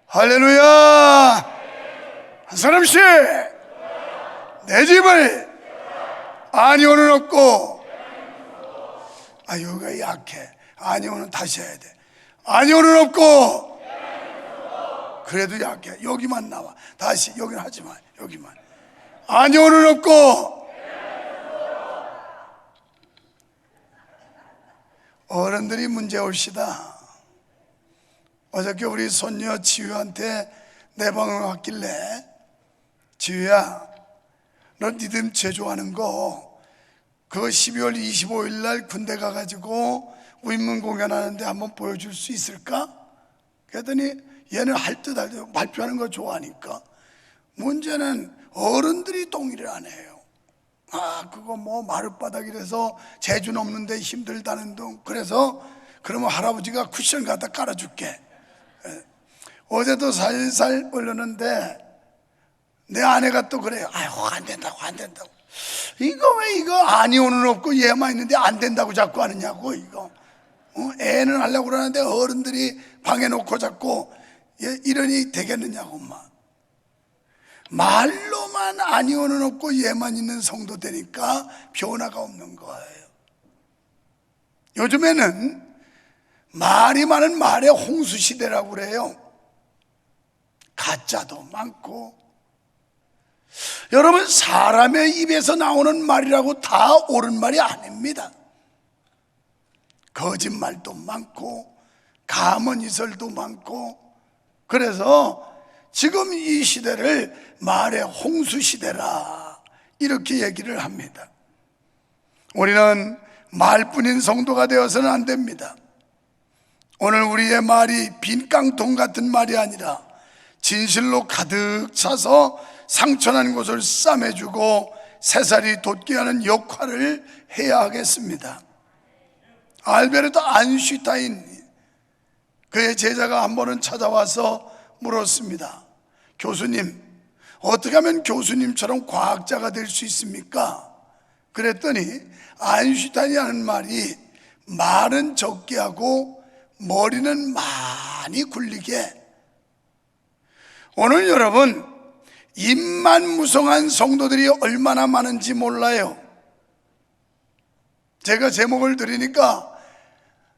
할렐루야. 한 사람씩 내 집을 아니오는 없고, 여기가 약해. 아니오는 다시 해야 돼. 아니오는 없고, 그래도 약해. 여기만 나와. 다시 여기는 하지 마. 여기만. 아니오는 없고. 어른들이 문제 올시다. 어저께 우리 손녀 지우한테 내 방을 왔길래, 지우야, 너 리듬 제조하는 거 그거 12월 25일 날 군대 가가지고 위문 공연하는데 한번 보여줄 수 있을까? 그랬더니 얘는 할 듯 발표하는 거 좋아하니까. 문제는 어른들이 동의를 안 해요. 그거 뭐 마룻바닥이라서 재주 없는데 힘들다는 둥. 그래서 그러면 할아버지가 쿠션 갖다 깔아줄게. 어제도 살살 올렸는데 내 아내가 또 그래요. 안 된다고. 이거 아니오는 없고 얘만 있는데 안 된다고 자꾸 하느냐고. 이거 애는 하려고 그러는데 어른들이 방에 놓고 자꾸 이러니 되겠느냐고. 엄마, 말로만 아니오는 없고 얘만 있는 성도 되니까 변화가 없는 거예요. 요즘에는 말이 많은 말의 홍수 시대라고 그래요. 가짜도 많고. 여러분, 사람의 입에서 나오는 말이라고 다 옳은 말이 아닙니다. 거짓말도 많고 가문이설도 많고. 그래서 지금 이 시대를 말의 홍수 시대라 이렇게 얘기를 합니다. 우리는 말뿐인 성도가 되어서는 안 됩니다. 오늘 우리의 말이 빈 깡통 같은 말이 아니라 진실로 가득 차서 상처난 곳을 싸매주고 새살이 돋게 하는 역할을 해야 하겠습니다. 알베르트 안슈타인, 그의 제자가 한 번은 찾아와서 물었습니다. 교수님, 어떻게 하면 교수님처럼 과학자가 될 수 있습니까? 그랬더니 안슈타인이 하는 말이, 말은 적게 하고 머리는 많이 굴리게. 오늘 여러분, 입만 무성한 성도들이 얼마나 많은지 몰라요. 제가 제목을 드리니까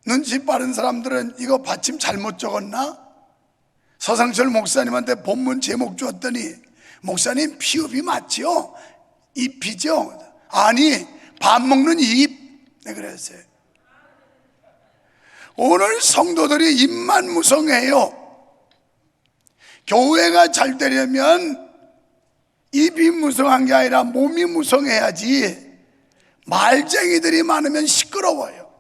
눈치 빠른 사람들은 이거 받침 잘못 적었나? 서상철 목사님한테 본문 제목 줬더니, 목사님 피읍이 맞지요? 잎이죠? 아니, 밥 먹는 잎. 네, 그랬어요. 오늘 성도들이 입만 무성해요. 교회가 잘 되려면 입이 무성한 게 아니라 몸이 무성해야지. 말쟁이들이 많으면 시끄러워요.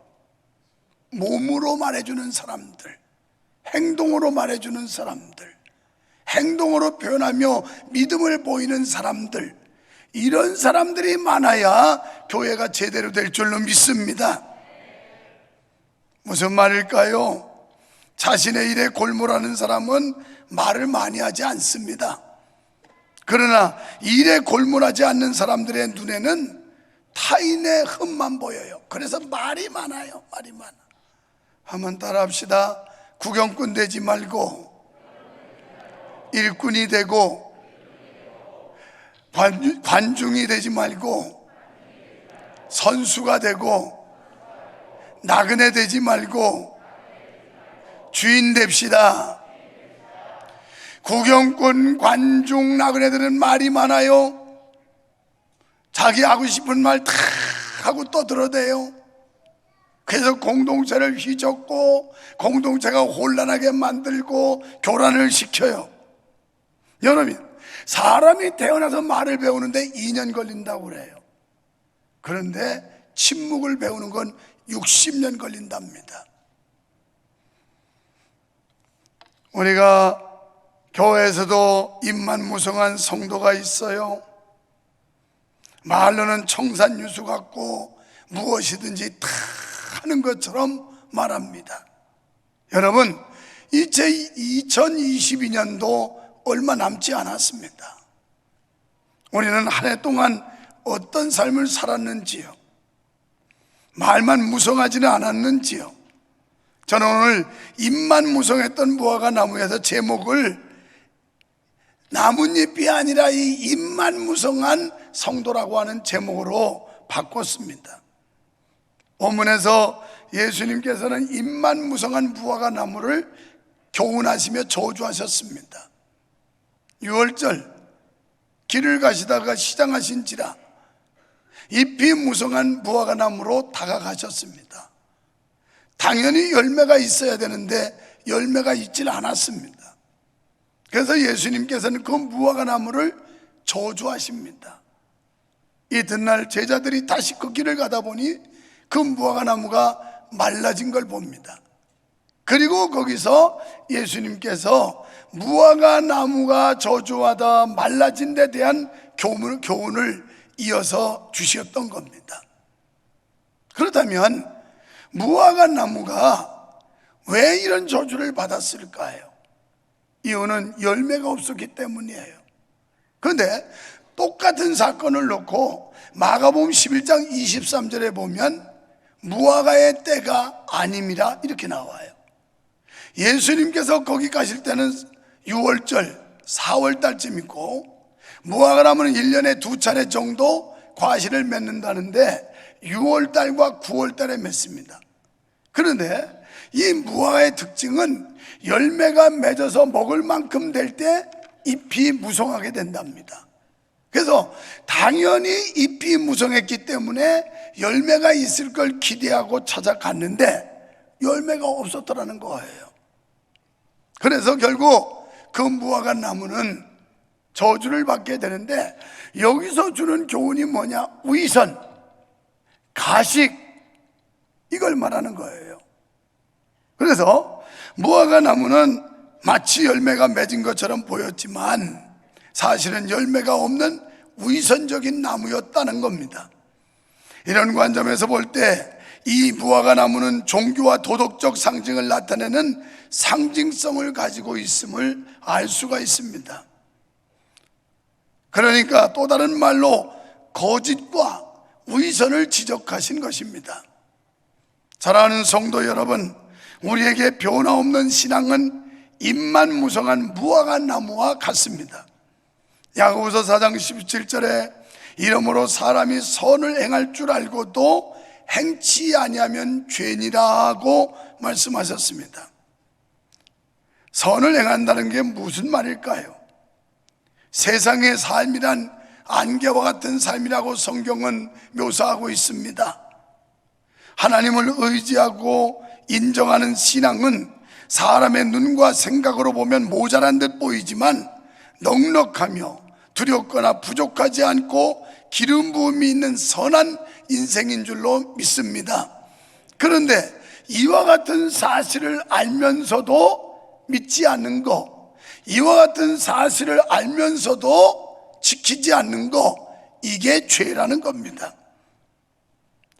몸으로 말해주는 사람들, 행동으로 말해주는 사람들, 행동으로 표현하며 믿음을 보이는 사람들, 이런 사람들이 많아야 교회가 제대로 될 줄로 믿습니다. 무슨 말일까요? 자신의 일에 골몰하는 사람은 말을 많이 하지 않습니다. 그러나 일에 골몰하지 않는 사람들의 눈에는 타인의 흠만 보여요. 그래서 말이 많아요. 말이 많아. 한번 따라 합시다. 구경꾼 되지 말고 일꾼이 되고, 관중이 되지 말고 선수가 되고, 나그네 되지 말고 주인 됩시다. 구경꾼, 관중, 나그네들은 말이 많아요. 자기 하고 싶은 말 다 하고 떠들어대요. 그래서 공동체를 휘젓고 공동체가 혼란하게 만들고 교란을 시켜요. 여러분, 사람이 태어나서 말을 배우는데 2년 걸린다고 그래요. 그런데 침묵을 배우는 건 60년 걸린답니다. 우리가 교회에서도 입만 무성한 성도가 있어요. 말로는 청산유수 같고 무엇이든지 다 하는 것처럼 말합니다. 여러분, 이제 2022년도 얼마 남지 않았습니다. 우리는 한 해 동안 어떤 삶을 살았는지요? 말만 무성하지는 않았는지요? 저는 오늘 잎만 무성했던 무화과 나무에서 제목을 나뭇잎이 아니라 이 잎만 무성한 성도라고 하는 제목으로 바꿨습니다. 본문에서 예수님께서는 잎만 무성한 무화과 나무를 교훈하시며 저주하셨습니다. 유월절 길을 가시다가 시장하신지라 잎이 무성한 무화과 나무로 다가가셨습니다. 당연히 열매가 있어야 되는데 열매가 있질 않았습니다. 그래서 예수님께서는 그 무화과 나무를 저주하십니다. 이튿날 제자들이 다시 그 길을 가다 보니 그 무화과 나무가 말라진 걸 봅니다. 그리고 거기서 예수님께서 무화과 나무가 저주하다 말라진 데 대한 교훈을 이어서 주셨던 겁니다. 그렇다면 무화과 나무가 왜 이런 저주를 받았을까요? 이유는 열매가 없었기 때문이에요. 그런데 똑같은 사건을 놓고 마가복음 11장 23절에 보면 무화과의 때가 아님이라 이렇게 나와요. 예수님께서 거기 가실 때는 6월절 4월달쯤이고 무화과 나무는 1년에 2차례 정도 과실을 맺는다는데 6월달과 9월달에 맺습니다. 그런데 이 무화과의 특징은 열매가 맺어서 먹을 만큼 될 때 잎이 무성하게 된답니다. 그래서 당연히 잎이 무성했기 때문에 열매가 있을 걸 기대하고 찾아갔는데 열매가 없었더라는 거예요. 그래서 결국 그 무화과 나무는 저주를 받게 되는데 여기서 주는 교훈이 뭐냐? 위선, 가식, 이걸 말하는 거예요. 그래서 무화과 나무는 마치 열매가 맺은 것처럼 보였지만 사실은 열매가 없는 위선적인 나무였다는 겁니다. 이런 관점에서 볼 때 이 무화과 나무는 종교와 도덕적 상징을 나타내는 상징성을 가지고 있음을 알 수가 있습니다. 그러니까 또 다른 말로 거짓과 위선을 지적하신 것입니다. 사랑하는 성도 여러분, 우리에게 변화없는 신앙은 잎만 무성한 무화과 나무와 같습니다. 야고보서 4장 17절에 이러므로 사람이 선을 행할 줄 알고도 행치 아니하면 죄니라고 말씀하셨습니다. 선을 행한다는 게 무슨 말일까요? 세상의 삶이란 안개와 같은 삶이라고 성경은 묘사하고 있습니다. 하나님을 의지하고 인정하는 신앙은 사람의 눈과 생각으로 보면 모자란 듯 보이지만 넉넉하며 두렵거나 부족하지 않고 기름 부음이 있는 선한 인생인 줄로 믿습니다. 그런데 이와 같은 사실을 알면서도 믿지 않는 거, 이와 같은 사실을 알면서도 지키지 않는 거, 이게 죄라는 겁니다.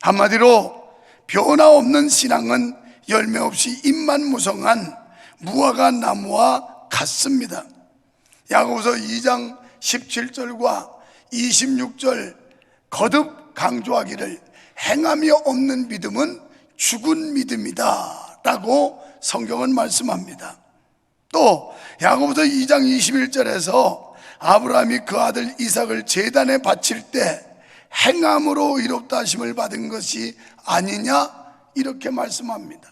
한마디로 변화 없는 신앙은 열매 없이 잎만 무성한 무화과 나무와 같습니다. 야고보서 2장 17절과 26절 거듭 강조하기를 행함이 없는 믿음은 죽은 믿음이다 라고 성경은 말씀합니다. 또 야고보서 2장 21절에서 아브라함이 그 아들 이삭을 제단에 바칠 때 행함으로 의롭다 하심을 받은 것이 아니냐 이렇게 말씀합니다.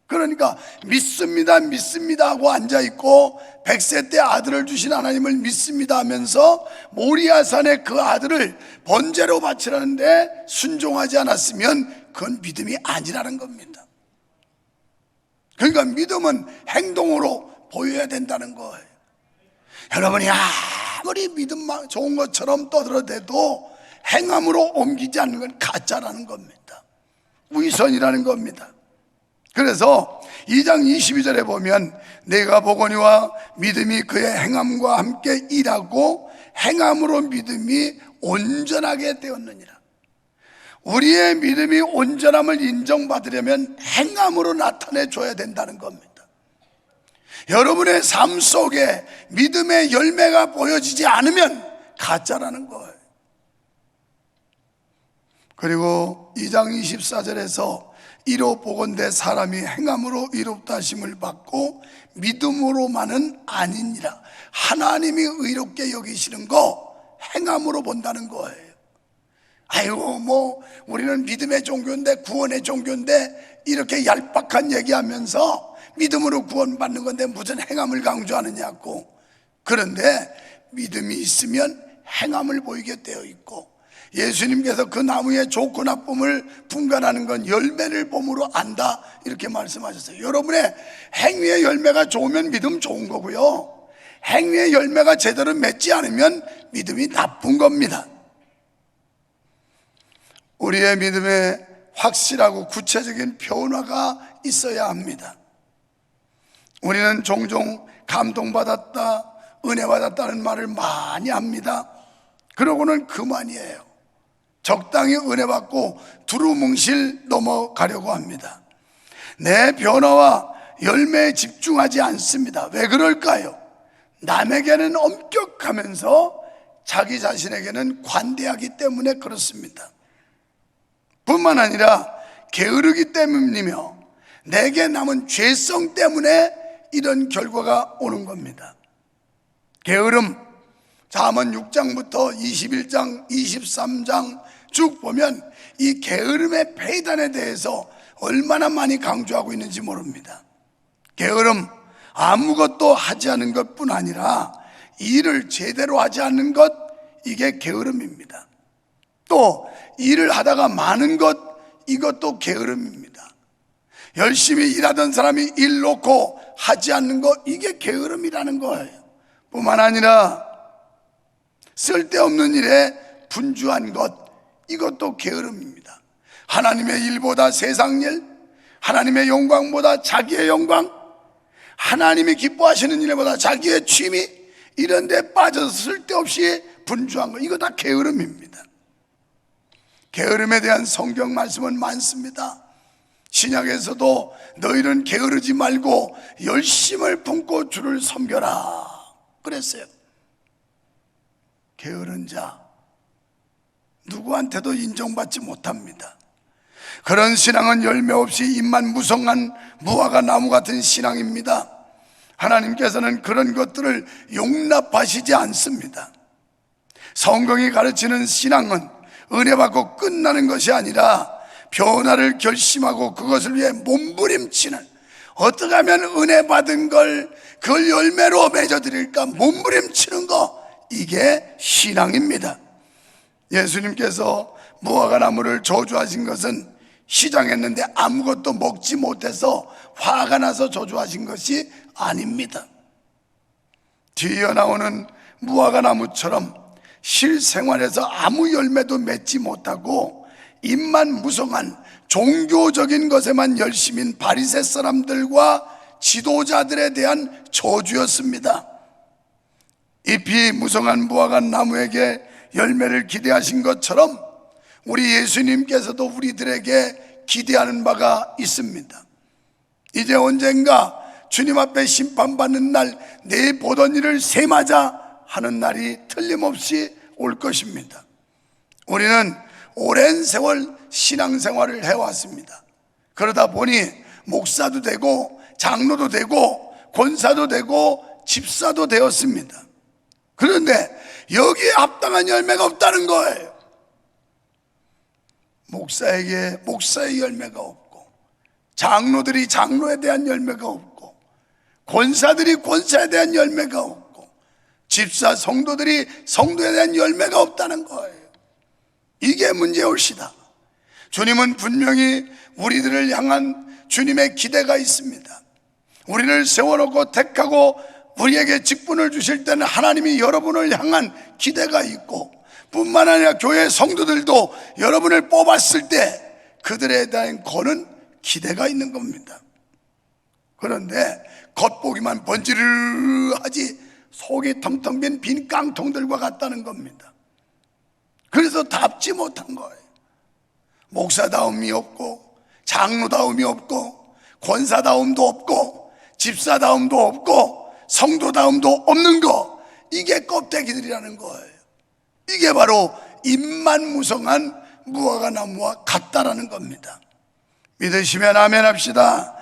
그러니까 믿습니다 믿습니다 하고 앉아있고 100세 때 아들을 주신 하나님을 믿습니다 하면서 모리아산에 그 아들을 번제로 바치라는데 순종하지 않았으면 그건 믿음이 아니라는 겁니다. 그러니까 믿음은 행동으로 보여야 된다는 거예요. 여러분이 아무리 믿음 좋은 것처럼 떠들어대도 행함으로 옮기지 않는 건 가짜라는 겁니다. 위선이라는 겁니다. 그래서 2장 22절에 보면 내가 보거니와 믿음이 그의 행함과 함께 일하고 행함으로 믿음이 온전하게 되었느니라. 우리의 믿음이 온전함을 인정받으려면 행함으로 나타내 줘야 된다는 겁니다. 여러분의 삶 속에 믿음의 열매가 보여지지 않으면 가짜라는 거예요. 그리고 2장 24절에서 이로 보건대 사람이 행함으로 의롭다 하심을 받고 믿음으로만은 아니니라. 하나님이 의롭게 여기시는 거 행함으로 본다는 거예요. 아이고 뭐 우리는 믿음의 종교인데, 구원의 종교인데, 이렇게 얄팍한 얘기하면서 믿음으로 구원받는 건데 무슨 행함을 강조하느냐고. 그런데 믿음이 있으면 행함을 보이게 되어 있고, 예수님께서 그 나무의 좋고 나쁨을 분간하는 건 열매를 봄으로 안다, 이렇게 말씀하셨어요. 여러분의 행위의 열매가 좋으면 믿음 좋은 거고요, 행위의 열매가 제대로 맺지 않으면 믿음이 나쁜 겁니다. 우리의 믿음에 확실하고 구체적인 변화가 있어야 합니다. 우리는 종종 감동받았다, 은혜 받았다는 말을 많이 합니다. 그러고는 그만이에요. 적당히 은혜 받고 두루뭉실 넘어가려고 합니다. 내 변화와 열매에 집중하지 않습니다. 왜 그럴까요? 남에게는 엄격하면서 자기 자신에게는 관대하기 때문에 그렇습니다. 뿐만 아니라 게으르기 때문이며 내게 남은 죄성 때문에 이런 결과가 오는 겁니다. 게으름, 잠언 6장부터 21장, 23장 쭉 보면 이 게으름의 폐단에 대해서 얼마나 많이 강조하고 있는지 모릅니다. 게으름, 아무것도 하지 않은 것뿐 아니라 일을 제대로 하지 않는 것, 이게 게으름입니다. 또 일을 하다가 많은 것, 이것도 게으름입니다. 열심히 일하던 사람이 일 놓고 하지 않는 것, 이게 게으름이라는 거예요. 뿐만 아니라 쓸데없는 일에 분주한 것, 이것도 게으름입니다. 하나님의 일보다 세상 일, 하나님의 영광보다 자기의 영광, 하나님이 기뻐하시는 일보다 자기의 취미, 이런 데 빠져서 쓸데없이 분주한 것, 이거 다 게으름입니다. 게으름에 대한 성경 말씀은 많습니다. 신약에서도 너희는 게으르지 말고 열심을 품고 주를 섬겨라 그랬어요. 게으른 자 누구한테도 인정받지 못합니다. 그런 신앙은 열매 없이 입만 무성한 무화과 나무 같은 신앙입니다. 하나님께서는 그런 것들을 용납하시지 않습니다. 성경이 가르치는 신앙은 은혜 받고 끝나는 것이 아니라 변화를 결심하고 그것을 위해 몸부림치는, 어떻게 하면 은혜 받은 걸 그걸 열매로 맺어드릴까 몸부림치는 거, 이게 신앙입니다. 예수님께서 무화과 나무를 저주하신 것은 시장했는데 아무것도 먹지 못해서 화가 나서 저주하신 것이 아닙니다. 뒤이어 나오는 무화과 나무처럼 실생활에서 아무 열매도 맺지 못하고 입만 무성한 종교적인 것에만 열심인 바리새 사람들과 지도자들에 대한 저주였습니다. 잎이 무성한 무화과 나무에게 열매를 기대하신 것처럼 우리 예수님께서도 우리들에게 기대하는 바가 있습니다. 이제 언젠가 주님 앞에 심판받는 날, 내 보던 일을 세마자 하는 날이 틀림없이 올 것입니다. 우리는 오랜 세월 신앙생활을 해왔습니다. 그러다 보니 목사도 되고 장로도 되고 권사도 되고 집사도 되었습니다. 그런데 여기에 합당한 열매가 없다는 거예요. 목사에게 목사의 열매가 없고, 장로들이 장로에 대한 열매가 없고, 권사들이 권사에 대한 열매가 없고, 집사 성도들이 성도에 대한 열매가 없다는 거예요. 이게 문제올시다. 주님은 분명히 우리들을 향한 주님의 기대가 있습니다. 우리를 세워놓고 택하고 우리에게 직분을 주실 때는 하나님이 여러분을 향한 기대가 있고, 뿐만 아니라 교회 성도들도 여러분을 뽑았을 때 그들에 대한 거는 기대가 있는 겁니다. 그런데 겉보기만 번지르르하지 속이 텅텅 빈 빈 깡통들과 같다는 겁니다. 그래서 답지 못한 거예요. 목사다움이 없고, 장로다움이 없고, 권사다움도 없고, 집사다움도 없고, 성도다움도 없는 거, 이게 껍데기들이라는 거예요. 이게 바로 입만 무성한 무화과 나무와 같다라는 겁니다. 믿으시면 아멘 합시다.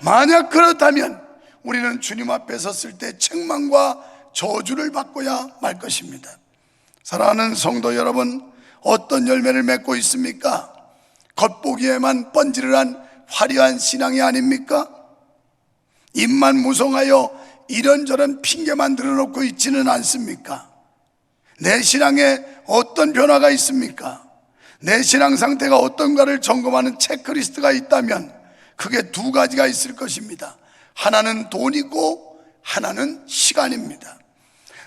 만약 그렇다면 우리는 주님 앞에 섰을 때 책망과 저주를 받고야 말 것입니다. 사랑하는 성도 여러분, 어떤 열매를 맺고 있습니까? 겉보기에만 번지르한 화려한 신앙이 아닙니까? 입만 무성하여 이런저런 핑계만 들어놓고 있지는 않습니까? 내 신앙에 어떤 변화가 있습니까? 내 신앙 상태가 어떤가를 점검하는 체크리스트가 있다면 크게 두 가지가 있을 것입니다. 하나는 돈이고 하나는 시간입니다.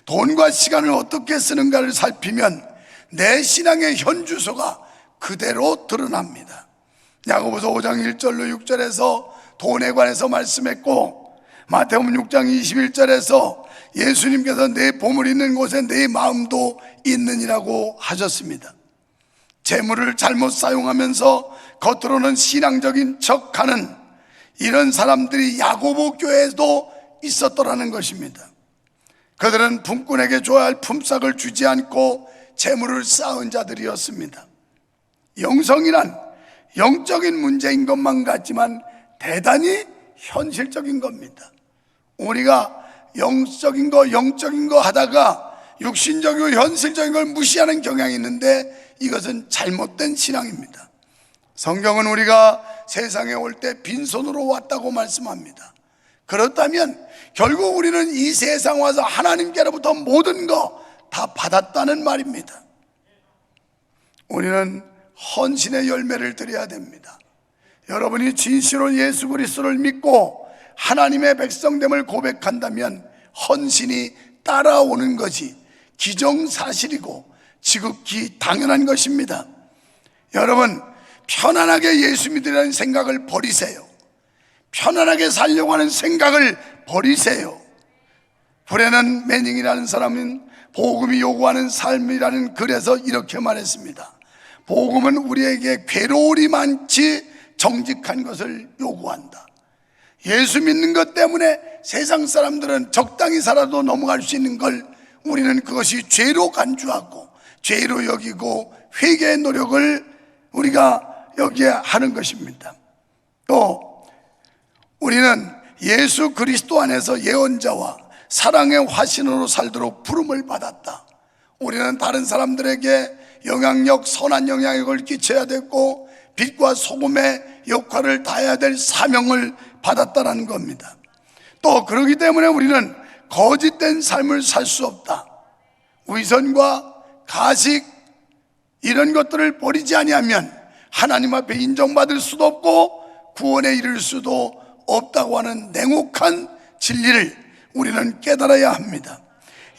돈과 시간을 어떻게 쓰는가를 살피면 내 신앙의 현주소가 그대로 드러납니다. 야고보서 5장 1절로 6절에서 돈에 관해서 말씀했고, 마태복음 6장 21절에서 예수님께서 내 보물 있는 곳에 내 마음도 있느니라고 하셨습니다. 재물을 잘못 사용하면서 겉으로는 신앙적인 척하는 이런 사람들이 야고보 교회에도 있었더라는 것입니다. 그들은 품꾼에게 줘야 할 품삯을 주지 않고 재물을 쌓은 자들이었습니다. 영성이란 영적인 문제인 것만 같지만 대단히 현실적인 겁니다. 우리가 영적인 거 하다가 육신적이고 현실적인 걸 무시하는 경향이 있는데 이것은 잘못된 신앙입니다. 성경은 우리가 세상에 올 때 빈손으로 왔다고 말씀합니다. 그렇다면 결국 우리는 이 세상 와서 하나님께로부터 모든 거 다 받았다는 말입니다. 우리는 헌신의 열매를 드려야 됩니다. 여러분이 진실로 예수 그리스도를 믿고 하나님의 백성됨을 고백한다면 헌신이 따라오는 것이 기정사실이고 지극히 당연한 것입니다. 여러분, 편안하게 예수 믿으려는 생각을 버리세요. 편안하게 살려고 하는 생각을 버리세요. 브레넌 매닝이라는 사람은 복음이 요구하는 삶이라는 글에서 이렇게 말했습니다. 복음은 우리에게 괴로움이 많지 정직한 것을 요구한다. 예수 믿는 것 때문에 세상 사람들은 적당히 살아도 넘어갈 수 있는 걸 우리는 그것이 죄로 간주하고 죄로 여기고 회개의 노력을 우리가 여기에 하는 것입니다. 또 우리는 예수 그리스도 안에서 예언자와 사랑의 화신으로 살도록 부름을 받았다. 우리는 다른 사람들에게 영향력, 선한 영향력을 끼쳐야 되고 빛과 소금의 역할을 다해야 될 사명을 받았다는 겁니다. 또 그렇기 때문에 우리는 거짓된 삶을 살 수 없다. 위선과 가식 이런 것들을 버리지 아니하면 하나님 앞에 인정받을 수도 없고 구원에 이를 수도 없다고 하는 냉혹한 진리를 우리는 깨달아야 합니다.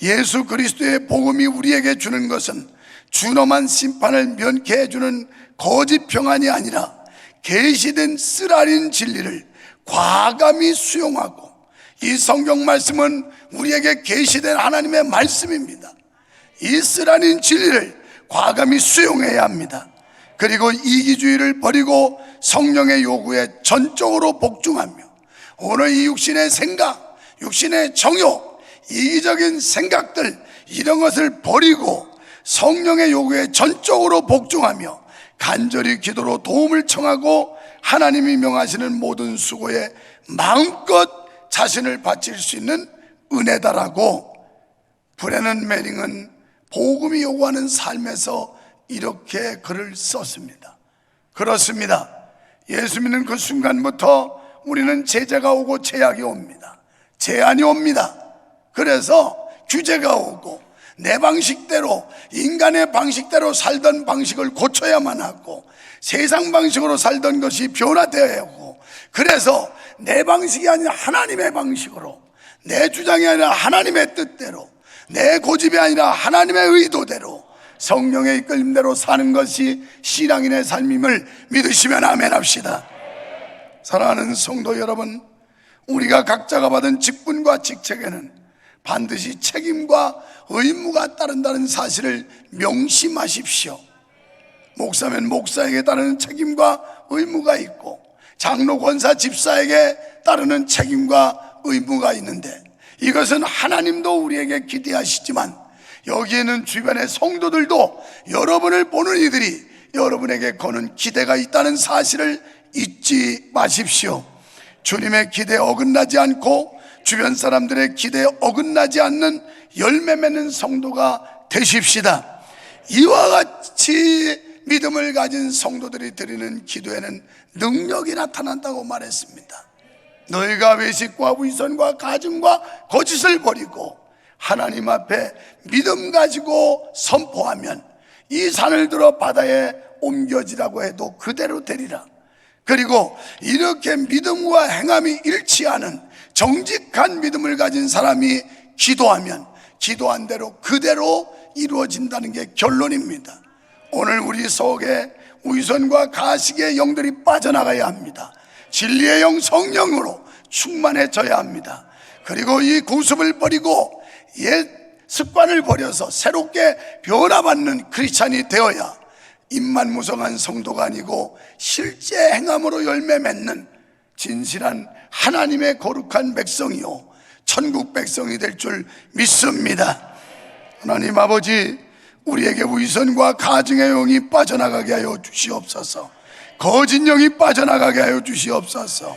예수 그리스도의 복음이 우리에게 주는 것은 준엄한 심판을 면케 해주는 거짓 평안이 아니라 계시된 쓰라린 진리를 과감히 수용하고, 이 성경 말씀은 우리에게 계시된 하나님의 말씀입니다. 이 쓰라린 진리를 과감히 수용해야 합니다. 그리고 이기주의를 버리고 성령의 요구에 전적으로 복종하며 오늘 이 육신의 생각, 육신의 정욕, 이기적인 생각들 이런 것을 버리고 성령의 요구에 전적으로 복종하며 간절히 기도로 도움을 청하고 하나님이 명하시는 모든 수고에 마음껏 자신을 바칠 수 있는 은혜다라고 브레넌 매닝은 복음이 요구하는 삶에서 이렇게 글을 썼습니다. 그렇습니다. 예수 믿는 그 순간부터 우리는 제재가 오고 제약이 옵니다. 제한이 옵니다. 그래서 규제가 오고 내 방식대로, 인간의 방식대로 살던 방식을 고쳐야만 하고 세상 방식으로 살던 것이 변화되어야 하고, 그래서 내 방식이 아니라 하나님의 방식으로, 내 주장이 아니라 하나님의 뜻대로, 내 고집이 아니라 하나님의 의도대로 성령의 이끌림대로 사는 것이 신앙인의 삶임을 믿으시면 아멘 합시다. 사랑하는 성도 여러분, 우리가 각자가 받은 직분과 직책에는 반드시 책임과 의무가 따른다는 사실을 명심하십시오. 목사면 목사에게 따르는 책임과 의무가 있고, 장로, 권사, 집사에게 따르는 책임과 의무가 있는데, 이것은 하나님도 우리에게 기대하시지만 여기에는 주변의 성도들도 여러분을 보는 이들이 여러분에게 거는 기대가 있다는 사실을 잊지 마십시오. 주님의 기대에 어긋나지 않고 주변 사람들의 기대에 어긋나지 않는 열매 맺는 성도가 되십시다. 이와 같이 믿음을 가진 성도들이 드리는 기도에는 능력이 나타난다고 말했습니다. 너희가 외식과 위선과 가증과 거짓을 버리고 하나님 앞에 믿음 가지고 선포하면 이 산을 들어 바다에 옮겨지라고 해도 그대로 되리라. 그리고 이렇게 믿음과 행함이 일치하는 정직한 믿음을 가진 사람이 기도하면 기도한 대로 그대로 이루어진다는 게 결론입니다. 오늘 우리 속에 위선과 가식의 영들이 빠져나가야 합니다. 진리의 영 성령으로 충만해져야 합니다. 그리고 이 구습을 버리고 옛 습관을 버려서 새롭게 변화받는 크리스찬이 되어야 입만 무성한 성도가 아니고 실제 행함으로 열매 맺는 진실한 하나님의 거룩한 백성이요 천국 백성이 될 줄 믿습니다. 하나님 아버지, 우리에게 위선과 가증의 영이 빠져나가게 하여 주시옵소서. 거짓 영이 빠져나가게 하여 주시옵소서.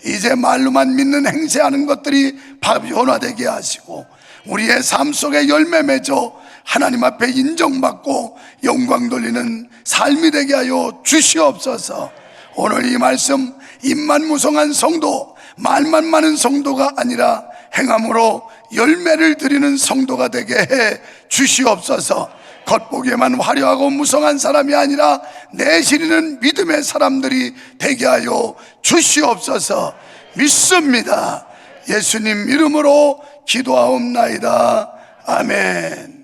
이제 말로만 믿는 행세하는 것들이 변화되게 하시고 우리의 삶 속에 열매 맺어 하나님 앞에 인정받고 영광 돌리는 삶이 되게 하여 주시옵소서. 오늘 이 말씀, 입만 무성한 성도, 말만 많은 성도가 아니라 행함으로 열매를 드리는 성도가 되게 해 주시옵소서. 겉보기에만 화려하고 무성한 사람이 아니라 내실이는 믿음의 사람들이 되게 하여 주시옵소서. 믿습니다. 예수님 이름으로 기도하옵나이다. 아멘.